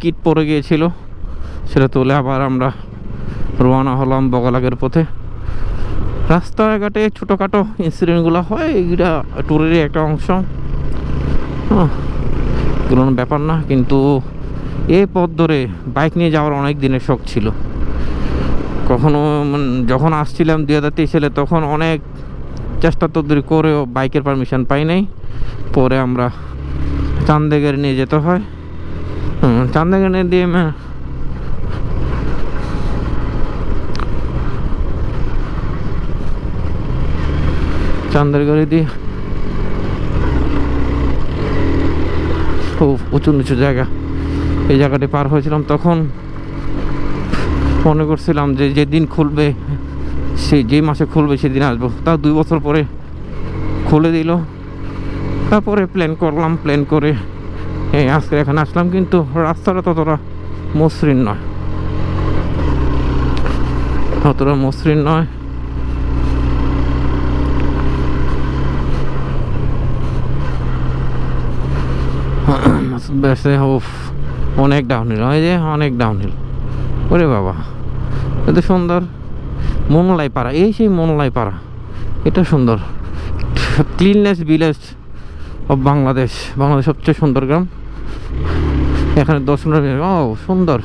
Kit পড়ে গিয়েছিল, সেটা তুলে আবার আমরা রওনা হলাম বগলাগের পথে। রাস্তাঘাটে ছোটোখাটো ইনসিডেন্টগুলো হয়, এইটা ট্যুরেরই একটা অংশ, কোনো ব্যাপার না। কিন্তু এই পথ ধরে বাইক নিয়ে যাওয়ার অনেক দিনের শখ ছিল। কখনো যখন আসছিলাম 2023 সালে, তখন অনেক চেষ্টা তদবির করেও বাইকের পারমিশন পাই নাই। পরে আমরা চান্দেগাড়ি নিয়ে যেতে হয়। চান্দেগাড়ি নিয়ে দিয়ে চান্দের গাড়ি দিয়ে খুব উঁচু নিচু জায়গা, এই জায়গাটি পার হয়েছিলাম। তখন মনে করছিলাম যে যেদিন খুলবে, যেই মাসে খুলবে সেদিন আসবো। তা 2 বছর পরে খুলে দিল। তারপরে প্ল্যান করলাম, প্ল্যান করে আজকে এখানে আসলাম। কিন্তু রাস্তাটা ততটা মসৃণ নয়, ততটা মসৃণ নয়। অনেক ডাউনহিল, হয় যে অনেক ডাউনহিল। ওরে বাবা, এত সুন্দর মনলাই পাড়া, এই সেই মনলাই পাড়া, এটা সুন্দর। Cleanness village of Bangladesh, Bangladesh সবচেয়ে সুন্দর গ্রাম। এখানে 10 মিনিট, ও সুন্দর,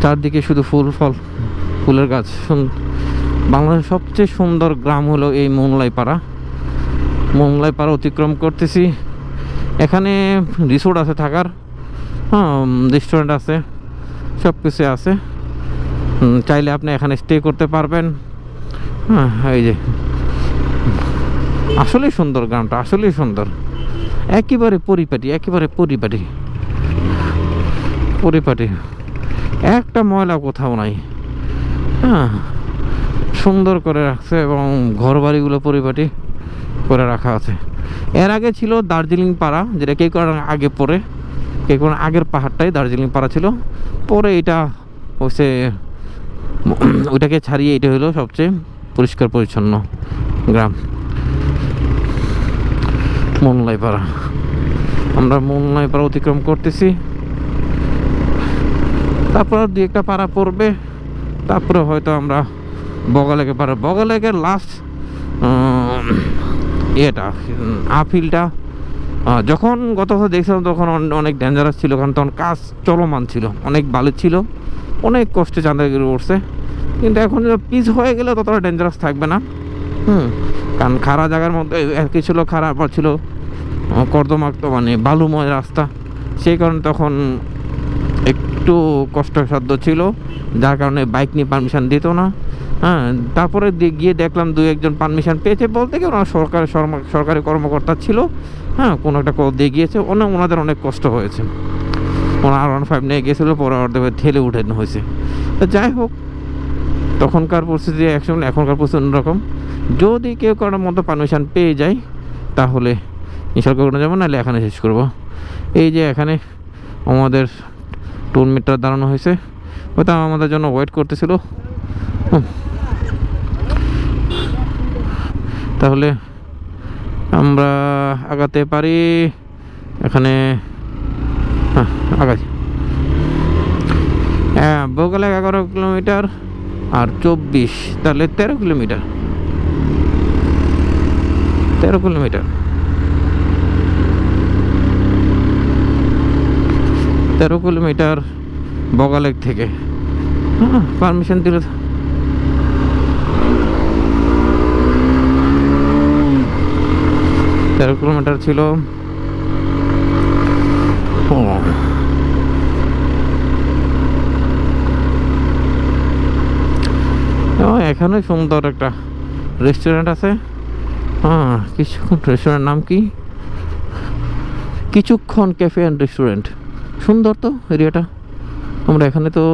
চারদিকে শুধু ফুল ফল, ফুলের গাছ। বাংলাদেশের সবচেয়ে সুন্দর গ্রাম হলো এই মনলাই পাড়া। মনলাই পাড়া অতিক্রম করতেছি। এখানে রিসোর্ট আছে থাকার, রেস্টুরেন্ট আছে, সব কিছু আছে। চাইলে আপনি এখানে স্টে করতে পারবেন। এই যে আসলেই সুন্দর গ্রামটা, আসলেই সুন্দর, একেবারে পরিপাটি, একেবারে পরিপাটি, পরিপাটি, একটা ময়লা কোথাও নাই। সুন্দর করে রাখছে এবং ঘর বাড়িগুলো পরিপাটি করে রাখা আছে। এর আগে ছিল দার্জিলিং পাড়া, যেটা কে করার আগে পরে, কে করার আগের পাহাড়টাই দার্জিলিং পাড়া ছিল। পরে এটা হচ্ছে, ওইটাকে ছাড়িয়ে এটা হলো সবচেয়ে পরিষ্কার পরিচ্ছন্ন গ্রাম, মনলাই পাড়া। আমরা মনলাই পাড়া অতিক্রম করতেছি। তারপর 2-1টা পাড়া পড়বে, তারপরে হয়তো আমরা বগালেকে পাড়া। বগালেকের লাস্ট এটা আপহিলটা যখন গত বছর দেখছিলাম তখন অনেক ডেঞ্জারাস ছিল, কারণ তখন কাজ চলমান ছিল, অনেক বালি ছিল, অনেক কষ্টে চাঁদাগিরি উঠছে। কিন্তু এখন পিচ হয়ে গেলে ততটা ডেঞ্জারাস থাকবে না। কারণ খারাপ জায়গার মধ্যে একই ছিল, খারাপ ছিল কর্দমাক্ত, মানে বালুময় রাস্তা, সেই কারণে তখন একটু কষ্টসাধ্য ছিল, যার কারণে বাইক নিয়ে পারমিশন দিত না। তারপরে গিয়ে দেখলাম 2-1জন পারমিশন পেয়েছে, বলতে কি ওনারা সরকারি কর্মকর্তা ছিল, কোনো একটা কল দিয়ে গিয়েছে। ওনাদের অনেক কষ্ট হয়েছে, ওনারা R15 নিয়ে গিয়েছিলো, পরে ওদের ঠেলে উঠে হয়েছে। তো যাই হোক, তখনকার পরিস্থিতি একসঙ্গে, এখনকার পরিস্থিতি অন্যরকম। যদি কেউ কারোর মতো পারমিশন পেয়ে যায় তাহলে ইনশাল্লাহ করে যাবো, নাহলে এখানে শেষ করব। এই যে এখানে আমাদের টোল মিটার দাঁড়ানো হয়েছে, হয়তো আমাদের জন্য ওয়েট করতেছিল। তাহলে আমরা আগাতে পারি এখানে, আগাই। বগলে 11 কিলোমিটার আর 24, তাহলে 13 কিলোমিটার, 13 কিলোমিটার, 13 কিলোমিটার বগালেক থেকে। পারমিশন দিল, 13 কিলোমিটার ছিল। এখানে সুন্দর একটা রেস্টুরেন্ট আছে। কিছুক্ষণ, রেস্টুরেন্টের নাম কি, কিছুক্ষণ ক্যাফে অ্যান্ড রেস্টুরেন্ট। সুন্দর তো এরিয়াটা। আমরা এখানে তো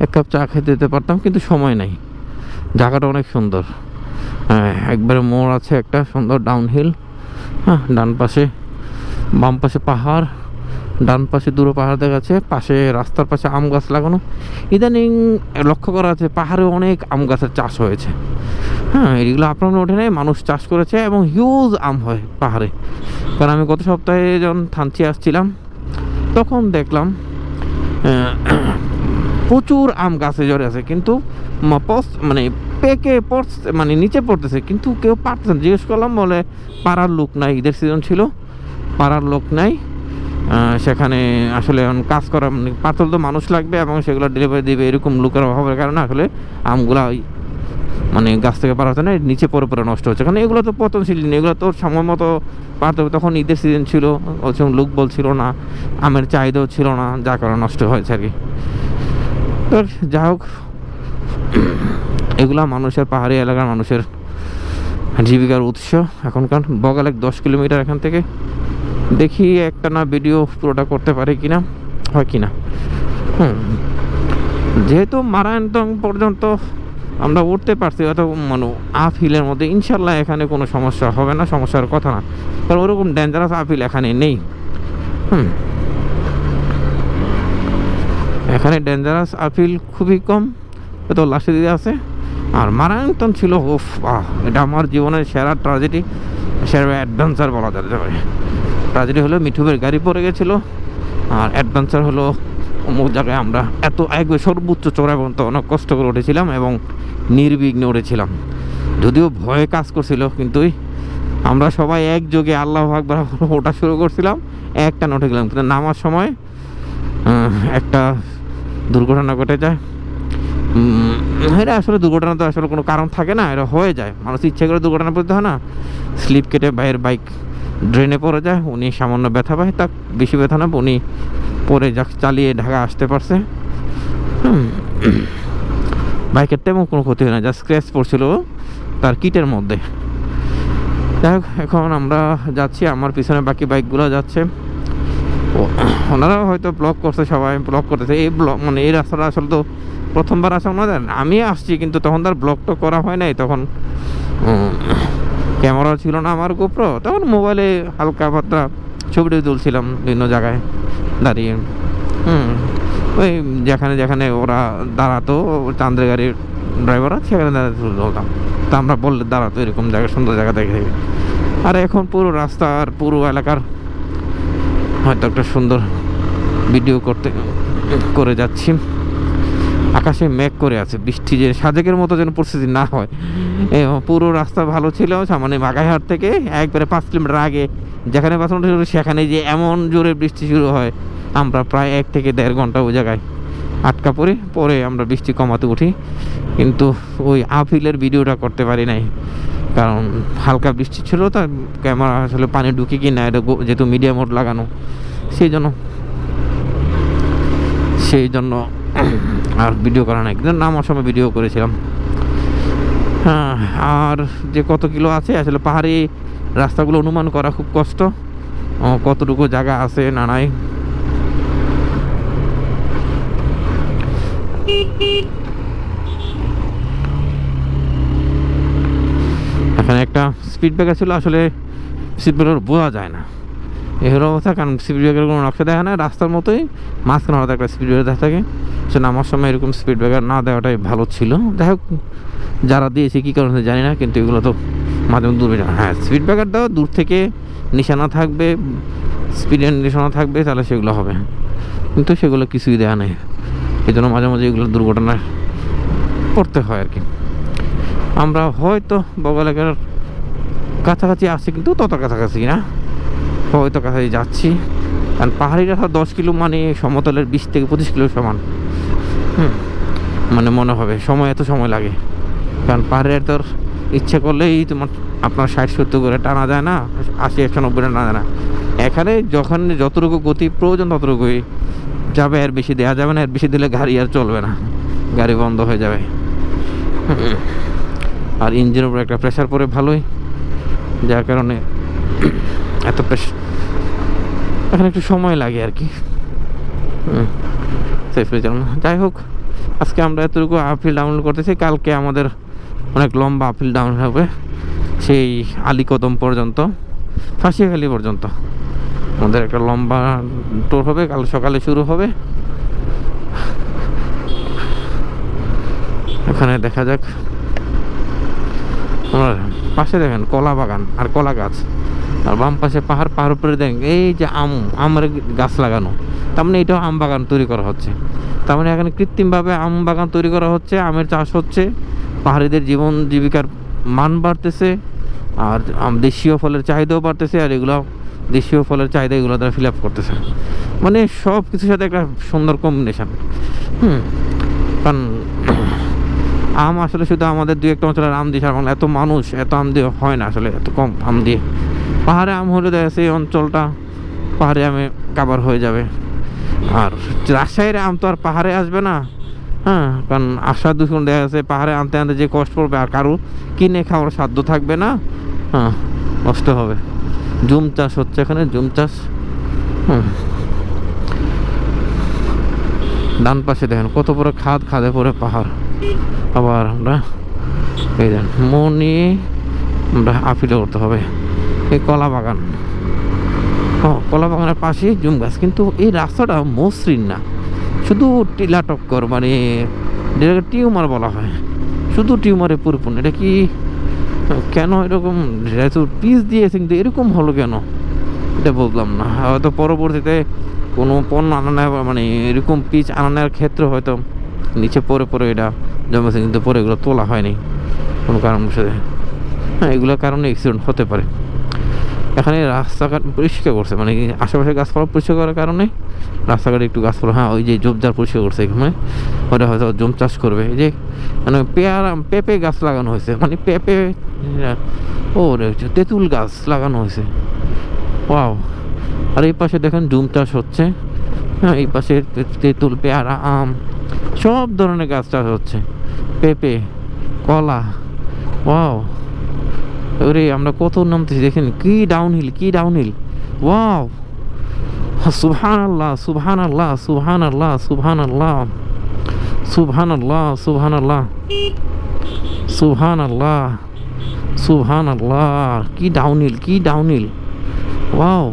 1 কাপ চা খেতে দিতে পারতাম, কিন্তু সময় নাই। জায়গাটা অনেক সুন্দর। একবারে মোড় আছে একটা সুন্দর, ডাউনহিল। ডান পাশে, বাম পাশে পাহাড়, ডান পাশে দূরে পাহাড় দেখা যাচ্ছে, পাশে রাস্তার পাশে আম গাছ লাগানো। ইদানিং লক্ষ্য করা আছে পাহাড়ে অনেক আম গাছের চাষ হয়েছে। এগুলো আপনার ওঠে নেই, মানুষ চাষ করেছে এবং হিউজ আম হয় পাহাড়ে। কারণ আমি গত সপ্তাহে যখন থানচি আসছিলাম তখন দেখলাম প্রচুর আম গাছে জড়ে আছে, কিন্তু মানে পেকে পড়ছে, মানে নিচে পড়তেছে, কিন্তু কেউ পারতেছে না। জিজ্ঞেস করলাম, বলে পাড়ার লোক নাই, ঈদের সিজন ছিল, পাড়ার লোক নাই সেখানে। আসলে কাজ করা মানে পাতল তো মানুষ লাগবে এবং সেগুলো ডেলিভারি দিবে, এরকম লোকের অভাবের কারণে আসলে আমগুলা মানে গাছ থেকে পারা হচ্ছে না, নিচে পরে পরে নষ্ট হচ্ছে। কারণ এগুলো তো পতনশীল নেই, এগুলো তো সময় মতো পারতে হবে। তখন ঈদের সিজন ছিল, লোক বলছিল না, আমের চাহিদাও ছিল না, যা কারণে নষ্ট হয়েছে আর কি। তো যা হোক, এগুলা মানুষের, পাহাড়ি এলাকার মানুষের জীবিকার উৎস এখনকার। বগালেক 10 কিলোমিটার এখান থেকে। দেখি একটা না ভিডিও পুরোটা করতে পারি কিনা, হয় কিনা। যেহেতু মারায়ন্তং পর্যন্ত আমরা উঠতে পারছি, অত মানে আপ হিলের মধ্যে ইনশাল্লাহ এখানে কোনো সমস্যা হবে না, সমস্যার কথা না। কারণ ওরকম ডেঞ্জারাস আপ হিল এখানে নেই। এখানে ডেঞ্জারাস আপ হিল খুবই কম, তো লাস্টে দিকে আছে। আর মারায়ন্তন ছিল, ওফ এটা আমার জীবনের সেরা ট্র্যাজেডি, সেরা অ্যাডভেঞ্চার বলা যেতে পারে। ট্র্যাজেডি হলো মিঠুবের গাড়ি পড়ে গেছিলো, আর অ্যাডভেঞ্চার হলো অমুক জায়গায় আমরা এত একবার সর্বোচ্চ চড়াই পর্যন্ত অনেক কষ্ট করে উঠেছিলাম এবং নির্বিঘ্নে উঠেছিলাম। যদিও ভয়ে কাজ করছিল, কিন্তু আমরা সবাই একযোগে আল্লাহু আকবার ওঠা শুরু করছিলাম, একটা উঠে গেলাম। কিন্তু নামার সময় একটা দুর্ঘটনা ঘটে যায়। এটা আসলে দুর্ঘটনা তো আসলে কোনো কারণ থাকে না, এটা হয়ে যায়, মানুষ ইচ্ছে করে দুর্ঘটনা পড়তে হয় না। স্লিপ কেটে ভাইয়ের বাইক ড্রেনে পড়ে যায়, উনি সামান্য ব্যথা পায়, তা বেশি ব্যথা না, উনি পরে চালিয়ে ঢাকা আসতে পারছে। বাইকের তেমন কোনো ক্ষতি হয় না, যা স্ক্র্যাচ পড়ছিল তার কিটের মধ্যে। যাই হোক, এখন আমরা যাচ্ছি, আমার পিছনে বাকি বাইকগুলো যাচ্ছে। ওনারাও হয়তো ব্লগ করছে, সবাই ব্লগ করতেছে। এই ব্লগ মানে এই রাস্তাটা আসলে তো প্রথমবার আসা ওনাদের, আমি আসছি কিন্তু তখন তার ব্লগটা করা হয় নাই। তখন ক্যামেরা ছিল না আমার গোপ্রো, তখন মোবাইলে হালকা পাতলা ছবিটি তুলছিলাম বিভিন্ন জায়গায় দাঁড়িয়ে। ওই যেখানে যেখানে ওরা দাঁড়াতো, চান্দের গাড়ির ড্রাইভাররা, সেখানে দাঁড়াতে তুলতাম। তা আমরা বললে দাঁড়াতো এরকম জায়গায়, সুন্দর জায়গা দেখে দেখে। আর এখন পুরো রাস্তার পুরো এলাকার হয়তো একটা সুন্দর ভিডিও করে যাচ্ছি। আকাশে মেঘ করে আছে, বৃষ্টি যে সাজেকের মতো যেন পরিস্থিতি না হয়। পুরো রাস্তা ভালো ছিল, সামনে বাগাইহাট থেকে একবারে 5 কিলোমিটার আগে যেখানে বাসনটা ছিল, সেখানে যে এমন জোরে বৃষ্টি শুরু হয়, আমরা প্রায় 1 থেকে 1.5 ঘন্টা ওই জায়গায় আটকা পড়ি। পরে আমরা বৃষ্টি কমাতে উঠি, কিন্তু ওই আপহিলের ভিডিওটা করতে পারি নাই, কারণ হালকা বৃষ্টি ছিল। তার ক্যামেরা আসলে পানি ঢুকে কি না, এটা যেহেতু মিডিয়া মোড লাগানো, সেই জন্য আর ভিডিও করা নাই। কিন্তু নামার সময় ভিডিও করেছিলাম। হ্যাঁ, আর যে কত কিলো আছে আসলে পাহাড়ি রাস্তাগুলো অনুমান করা খুব কষ্ট, কতটুকু জায়গা আছে না নাই। এখানে একটা স্পিড ব্রেকার ছিল, আসলে স্পিড ব্রেকার বোঝা যায় না, এই হলো অবস্থা। কারণ স্পিড ব্রেকার কোনো নকশা দেখা না, রাস্তার মতোই মাঝখানে হয়তো একটা স্পিড ব্রেকার দেখা থাকে। সে নামার সময় এরকম স্পিড ব্রেকার না দেওয়াটাই ভালো ছিল। যাই হোক, যারা দিয়েছে কী কারণে জানি না, কিন্তু এগুলো তো মাঝে মধ্যে দূরে যায়। হ্যাঁ, স্পিড ব্রেকার দাও, দূর থেকে নিশানা থাকবে, স্পিডের নিশানা থাকবে, তাহলে সেগুলো হবে, কিন্তু সেগুলো কিছুই দেওয়া নেই। এই জন্য মাঝে মাঝে এগুলো দুর্ঘটনায় পড়তে হয় আর কি। আমরা হয়তো বগালেকার কাছাকাছি আসছি, কিন্তু তত কাছাকাছি না, হয়তো কাছাকাছি যাচ্ছি। কারণ পাহাড়ি রাস্তা 10 কিলো মানে সমতলের 20 থেকে 25 কিলো সমান। মানে মনে হবে এত সময় লাগে, কারণ পাহাড়ের তোর ইচ্ছে করলেই আপনার 60-70 করে টানা যায় না, 80-190 টানা যায় না। এখানে যখন যতটুকু গতি প্রয়োজন ততটুকুই যাবে, এর বেশি দেওয়া যাবে না। এর বেশি দিলে গাড়ি আর চলবে না, গাড়ি বন্ধ হয়ে যাবে। আর ইঞ্জিনের উপরে একটা প্রেশার পড়ে ভালোই, যার কারণে এত প্রেশার, এখন একটু সময় লাগে আর কি সেফলি চালানো। যাই হোক, আজকে আমরা এতটুকু আপহিল ডাউনলোড করতেছি, কালকে আমাদের অনেক লম্বা আপহিল ডাউন হবে, সেই আলীকদম পর্যন্ত, ফাঁসিখালি পর্যন্ত আমাদের একটা লম্বা ট্যুর হবে। কাল সকালে শুরু হবে। এখানে দেখা যাক, পাশে দেখেন কলা বাগান আর কলা গাছ, আর বাম পাশে পাহাড়, পাহাড় উপরে দেখেন এই যে আমের গাছ লাগানো, তার মানে এটাও আম বাগান তৈরি করা হচ্ছে। তার মানে এখানে কৃত্রিমভাবে আম বাগান তৈরি করা হচ্ছে, আমের চাষ হচ্ছে, পাহাড়িদের জীবন জীবিকার মান বাড়তেছে, আর দেশীয় ফলের চাহিদাও বাড়তেছে, আর এগুলো দেশীয় ফলের চাহিদা এগুলো তারা ফিল আপ করতেছে। মানে সব কিছুর সাথে একটা সুন্দর কম্বিনেশান। কারণ আম আসলে শুধু আমাদের দুই একটা অঞ্চলের আম দিয়ে সারা এত মানুষ এত আম দিয়ে হয় না, আসলে এত কম আম দিয়ে। পাহাড়ে আম হলে দেখা যাচ্ছে এই অঞ্চলটা পাহাড়ে আমে কাভার হয়ে যাবে। আর রাজশাহীর আম তো আর পাহাড়ে আসবে না, হ্যাঁ, কারণ আশা দূষণ দেখা যাচ্ছে পাহাড়ে আনতে আনতে যে কষ্ট পড়বে, আর কারো কিনে খাওয়ার সাধ্য থাকবে না, হ্যাঁ, কষ্ট হবে। জুম চাষ হচ্ছে এখানে, জুম চাষ। ডান পাশে দেখেন কত বড় খাদ, খাদে পরে পাহাড়। আবার আমরা এই দেন মনি আমরা আপিলে করতে হবে। এই কলা বাগান, কলা বাগানের পাশেই জুম গাছ। কিন্তু এই রাস্তাটা মসৃণ না, শুধু টিলা টক্কর, মানে যেটাকে টিউমার বলা হয়, শুধু টিউমারে পরিপূর্ণ। এটা কি কেন এরকম পিস দিয়েছে, কিন্তু এরকম হলো কেন এটা বুঝলাম না। হয়তো পরবর্তীতে কোনো পণ্য আনানো, মানে এরকম পিচ আনানোর ক্ষেত্রে হয়তো নিচে পরে এটা জমেছে, কিন্তু পরে এগুলো তোলা হয়নি কোনো কারণ সাথে। হ্যাঁ, এগুলোর কারণে অ্যাক্সিডেন্ট হতে পারে। এখানে রাস্তাঘাট পরিষ্কার করছে, মানে আশেপাশে গাছপালা পরিষ্কার করার কারণে রাস্তাঘাটে একটু গাছপালা, হ্যাঁ, ওই যে জোবজার পরিষ্কার করছে এখানে, ওটা হয়তো জম চাষ করবে। এই যে মানে পেঁপে গাছ লাগানো হয়েছে, মানে পেঁপে, ও তেঁতুল গাছ লাগানো হয়েছে, ওয়াও। আর এই পাশে দেখেন জুম চাষ হচ্ছে, হ্যাঁ, এই পাশে তেঁতুল, পেয়ারা, আম, সব ধরনের গাছ চাষ হচ্ছে, পেঁপে, কলা, ওয়াও। ওরে আমরা কত নামতেছি দেখেন, কি ডাউনহিল, কি ডাউনহিল, ওয়াও, সুবহানাল্লাহ, সুবহানাল্লাহ, সুবহানাল্লাহ, সুবহানাল্লাহ, সুবহানাল্লাহ, সুবহানাল্লাহ, সুবহানাল্লাহ, সুবহানাল্লাহ, কি ডাউনহিল, কি ডাউনহিল, ওয়াও।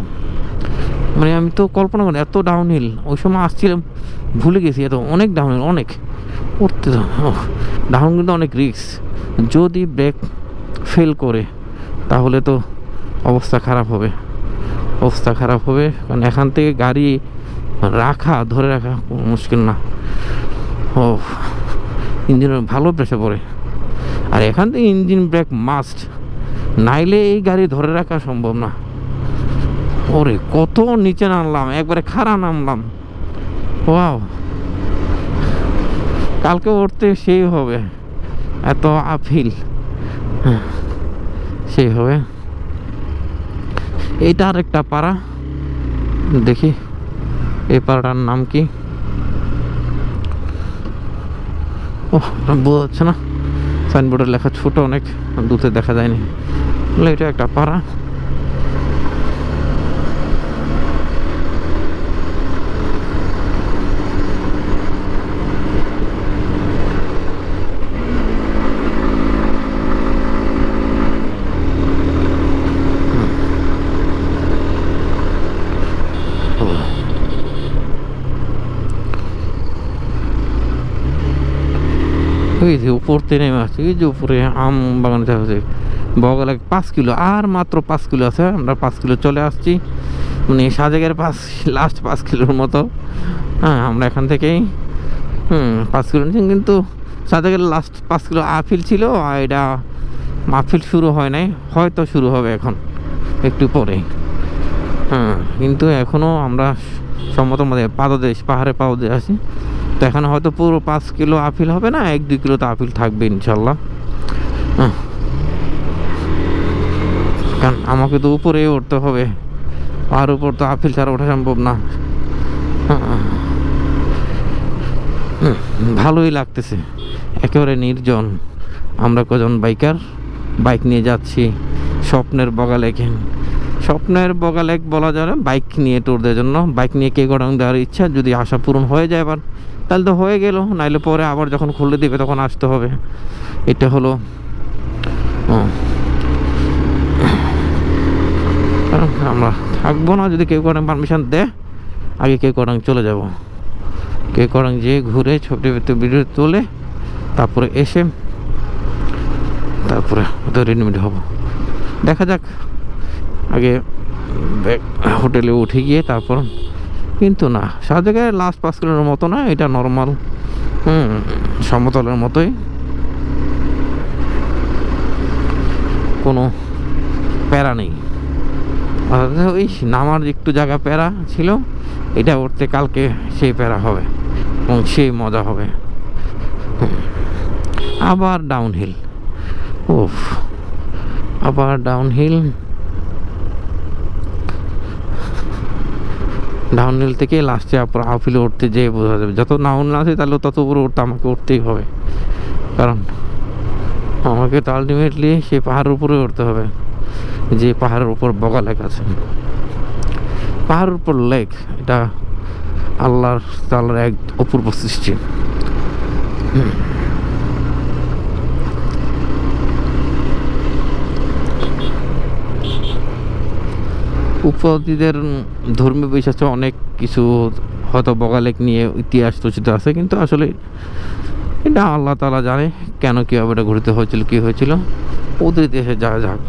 মানে আমি তো কল্পনা করি এত ডাউনহিল, ওই সময় আসছিলাম ভুলে গেছি, এত অনেক ডাউনহিল, অনেক উঠতে ডাউন, কিন্তু অনেক রিস্ক। যদি ব্রেক ফেল করে তাহলে তো অবস্থা খারাপ হবে, অবস্থা খারাপ হবে। কারণ এখান থেকে গাড়ি ধরে রাখা মুশকিল না, ও ইঞ্জিনের ভালো প্রেশার পড়ে। আর এখান থেকে ইঞ্জিন ব্রেক মাস্ট, নাইলে এই গাড়ি ধরে রাখা সম্ভব না। ওরে কত নিচে নামলাম, একবারে খাড়া নামলাম, ওয়াও। কালকে উঠতে সেই হবে, এত আপিল, সেই হবে। এইটা আর একটা পাড়া, দেখি এই পাড়াটার নাম কি, ও বোঝা যাচ্ছে না, সাইনবোর্ডে লেখা ছোট, অনেক দূরে দেখা যায়নি। এটা একটা পাড়া। ওই যে উপর থেকে নেমে আসছে, এই যে উপরে আম বাগান হচ্ছে, বগলে 5 কিলো, আর মাত্র 5 কিলো আছে, আমরা 5 কিলো চলে আসছি, মানে সাজেকের লাস্ট 5 কিলোর মতো। হ্যাঁ, আমরা এখান থেকেই 5 কিলো নিচ্ছি, কিন্তু সাজেকের লাস্ট 5 কিলো আপিল ছিল, আর এটা আপিল শুরু হয় নাই, হয়তো শুরু হবে এখন একটু পরে। হ্যাঁ, কিন্তু এখনও আমরা সম্মত মধ্যে পাদদেশ, পাহাড়ে পাদদেশ আছি, তো এখানে হয়তো পুরো 5 কিলো আপিল হবে না, 1-2 কিলো তো আপিল থাকবে ইনশাল্লাহ। কারণ আমাকে তো উপরে উঠতে হবে, আর উপর তো আপিল ছাড়া ওঠা সম্ভব না। ভালোই লাগতেছে, একেবারে নির্জন। আমরা কজন বাইকার বাইক নিয়ে যাচ্ছি স্বপ্নের বগালেকে। স্বপ্নের বগালেক বলা যায় না, বাইক নিয়ে ট্যুর দেওয়ার জন্য। বাইক নিয়ে কে গড়াং দেওয়ার ইচ্ছা, যদি আশা পূরণ হয়ে যায় এবার তাহলে তো হয়ে গেল, নাইলে পরে আবার যখন খুলে দেবে তখন আসতে হবে। এটা হলো আমরা থাকবো না, যদি কেউ করাং পারমিশন দেয় আগে কেউ করাং চলে যাব, কেউ করাং যে ঘুরে ছবি ভিডিও তোলে, তারপরে এসে তারপরে হয়তো রেডিমেড হব। দেখা যাক, আগে হোটেলে উঠে গিয়ে তারপর কিন্তু না, সব জায়গায় লাস্ট 5 কিলোর মতো না, এটা নর্মাল সমতলের মতোই, কোনো প্যারা নেই। ওই নামার একটু জায়গা প্যারা ছিল, এটা উঠতে কালকে সেই প্যারা হবে এবং সেই মজা হবে। আবার ডাউনহিল, ওফ, আবার ডাউনহিল। ডাউনহিল থেকে লাস্টে আপিলে উঠতে যেয়ে বোঝা যাবে, যত ডাউনহিল আছে তাহলে তত উপরে উঠতে আমাকে উঠতেই হবে, কারণ আমাকে তো আলটিমেটলি সেই পাহাড়ের উপরে উঠতে হবে, যে পাহাড়ের উপর বগা লেক আছে। পাহাড়ের উপর লেক, এটা আল্লাহর এক অপূর্ব সৃষ্টি। উপজাতিদের ধর্মীয় বিশ্বাসে অনেক কিছু হয়তো বগা লেক নিয়ে ইতিহাস রচিত আছে, কিন্তু আসলে এটা আল্লাহ তাআলা জানে কেন কীভাবে এটা ঘুরতে হয়েছিল, কী হয়েছিল, ওদের দেশে যা যাক।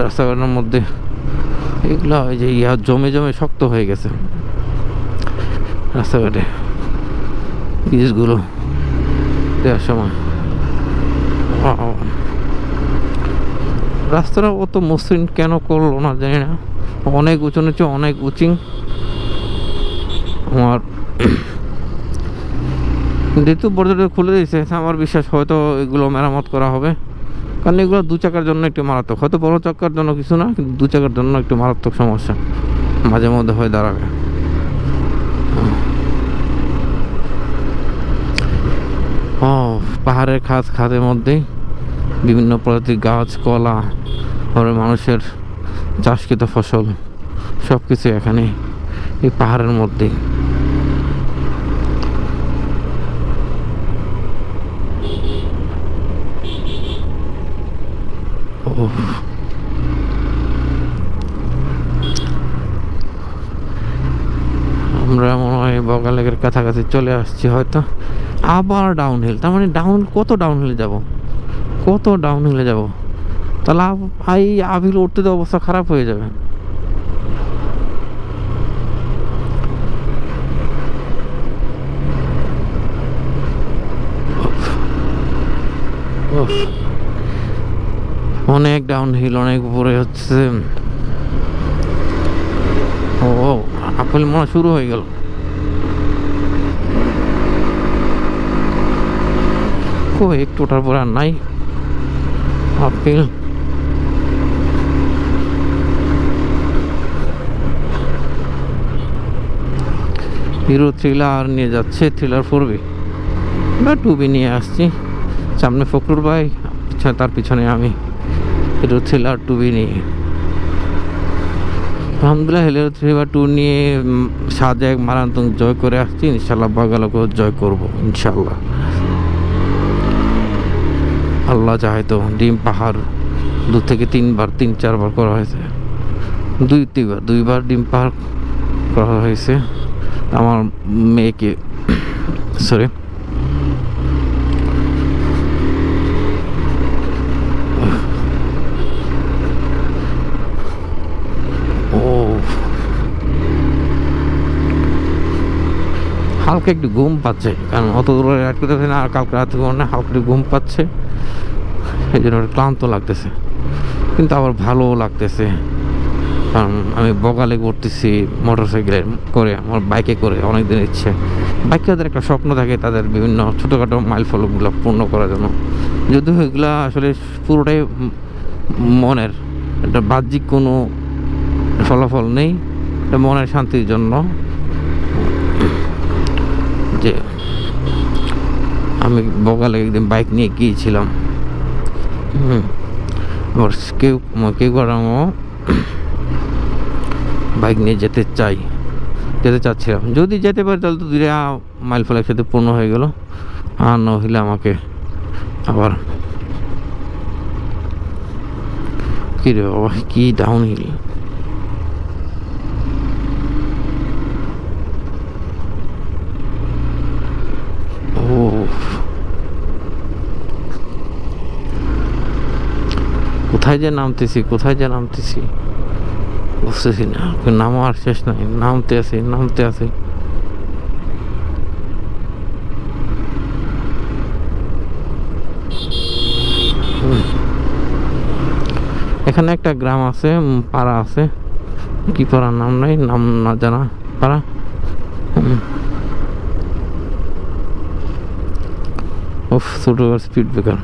রাস্তাঘাটের মধ্যে এগুলো ওই যে জমে জমে শক্ত হয়ে গেছে রাস্তাঘাটে পিচগুলো দেওয়ার সময়। রাস্তাটা অত মসৃণ কেন করলো না জানি না, অনেক উঁচু নিচু, অনেক উঁচিং। আমার যেহেতু বর্ডারটা খুলে দিয়েছে, আমার বিশ্বাস হয়তো এগুলো মেরামত করা হবে, কারণ এগুলো 2 চাকার জন্য একটু মারাত্মক, হয়তো বড় চাকার জন্য কিছু না, কিন্তু 2 চাকার জন্য একটু মারাত্মক সমস্যা মাঝে মধ্যে হয়ে দাঁড়াবে। ও পাহাড়ের খাদের মধ্যে বিভিন্ন প্রজাতির গাছ, কলা, মানুষের চাষকৃত ফসল, সব কিছু এখানে এই পাহাড়ের মধ্যে। আমরা মনে হয় বগা লেকের কাছাকাছি চলে আসছি হয়তো। আবার ডাউনহিল, তার মানে কত ডাউনহিলে যাব, কত ডাউনহিলে যাব, তাহলে এই আপিল উঠতে তো অবস্থা খারাপ হয়ে যাবে। অনেক ডাউনহিল, অনেক উপরে হচ্ছে। ও আপিল মনে শুরু হয়ে গেল। একটু ওঠার পর আর নাই আপিল। হিরো থ্রিলার নিয়ে যাচ্ছে, থ্রিলার 4B বা 2B নিয়ে আসছি। সামনে ফখরুল ভাই, তার পিছনে আমি, হিরো থ্রিলার 2B নিয়ে। আলহামদুলিল্লাহ হিরো থ্রিলার 2 নিয়ে সাজেক মারাত্মক জয় করে আসছি, ইনশাল্লাহ বাগালকেও জয় করব ইনশাল্লাহ। আল্লাহ চাহে তো। ডিম পাহাড় 2 থেকে 3-4 বার করা হয়েছে, 2বার ডিম পাহাড় করা হয়েছে আমার মেয়েকে, সরি হালকা একটু ঘুম পাচ্ছে, কারণ অত দূরে রাইড করতেছে না, আর কালকে রাতে না, হালকা একটু ঘুম পাচ্ছে, এই জন্য ক্লান্ত লাগতেছে, কিন্তু আবার ভালোও লাগতেছে, কারণ আমি বগালে করতেছি মোটর সাইকেলে করে, আমার বাইকে করে অনেকদিন ইচ্ছে। বাইকারদের একটা স্বপ্ন থাকে তাদের বিভিন্ন ছোটোখাটো মাইল ফলকগুলো পূর্ণ করার জন্য, যদিও এগুলো আসলে পুরোটাই মনের, একটা বাহ্যিক কোনো ফলাফল নেই, এটা মনের শান্তির জন্য। যে আমি বগালে একদিন বাইক নিয়ে গিয়েছিলাম, আবার কেউ বাইক নিয়ে যেতে চাচ্ছিলাম, যদি যেতে পারি তাহলে তো 2 মাইল ফল একসাথে পূর্ণ হয়ে গেল, আর নহিলে আমাকে আবার কি রে বাবা, কি ডাউনহিল। কোথায় কোথায় যে নামতেছি বুঝতেছি না, নামার শেষ নাই, নামতে আছি। এখানে একটা গ্রাম আছে, পাড়া আছে, কি পাড়ার নাম নাই, নাম না জানা পাড়া। ছোট স্পিড ব্রেকার।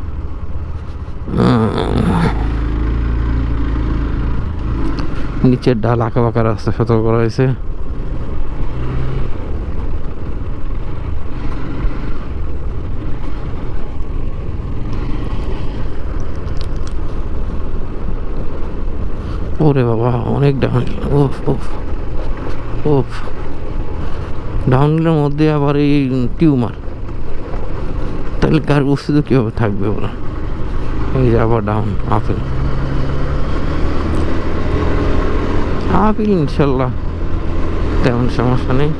নিচের ডাল আঁকা বাঁকা রাস্তা সতর্ক করা হয়েছে। ওরে বাবা, অনেক ডাউনহিল। ওফ ডাউনহিলের মধ্যে আবার এই টিউমার, তাহলে গাড়ির উপস্থিতি কীভাবে থাকবে ওরা। এই যে আবার ডাউন আপেল ইনশাল্লাহ তেমন সমস্যা নেই।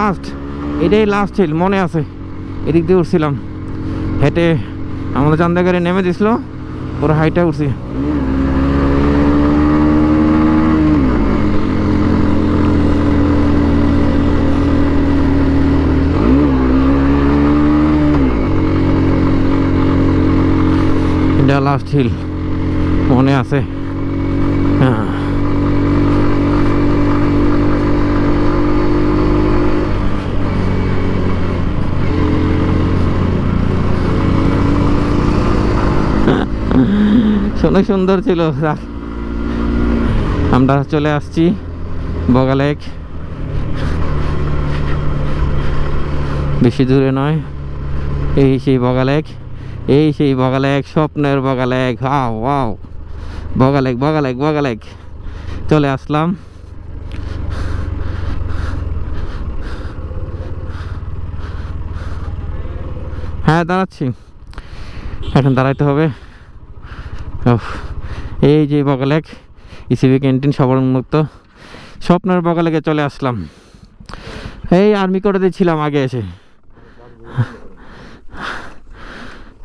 লাস্ট এটাই লাস্ট ছিল, মনে আছে। এদিক দিয়ে উঠছিলাম হেঁটে, আমাদের চান্দাগাড়ি নেমে দিছিল, ওরা হাইটা উঠছি। এটা লাস্ট হিল, মনে আছে। হ্যাঁ, অনেক সুন্দর ছিল। আমরা চলে আসছি বগালেক, বেশি দূরে নয়। এই সেই বগালেক, স্বপ্নের বগালেক। ওয়াও, বগালেক চলে আসলাম। হ্যাঁ দাঁড়াচ্ছি, এখন দাঁড়াইতে হবে। এই যে বগালেক, ইসিবি ক্যান্টিন সবার উন্মুক্ত, স্বপ্নের বগালেকে চলে আসলাম। এই আর্মি কোর্টে ছিলাম আগে এসে,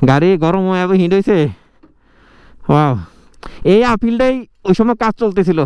গাড়ি গরম হয়ে হিট হয়েছে। ওয়াও, এই আপিলটাই ওই সময় কাজ চলতেছিল।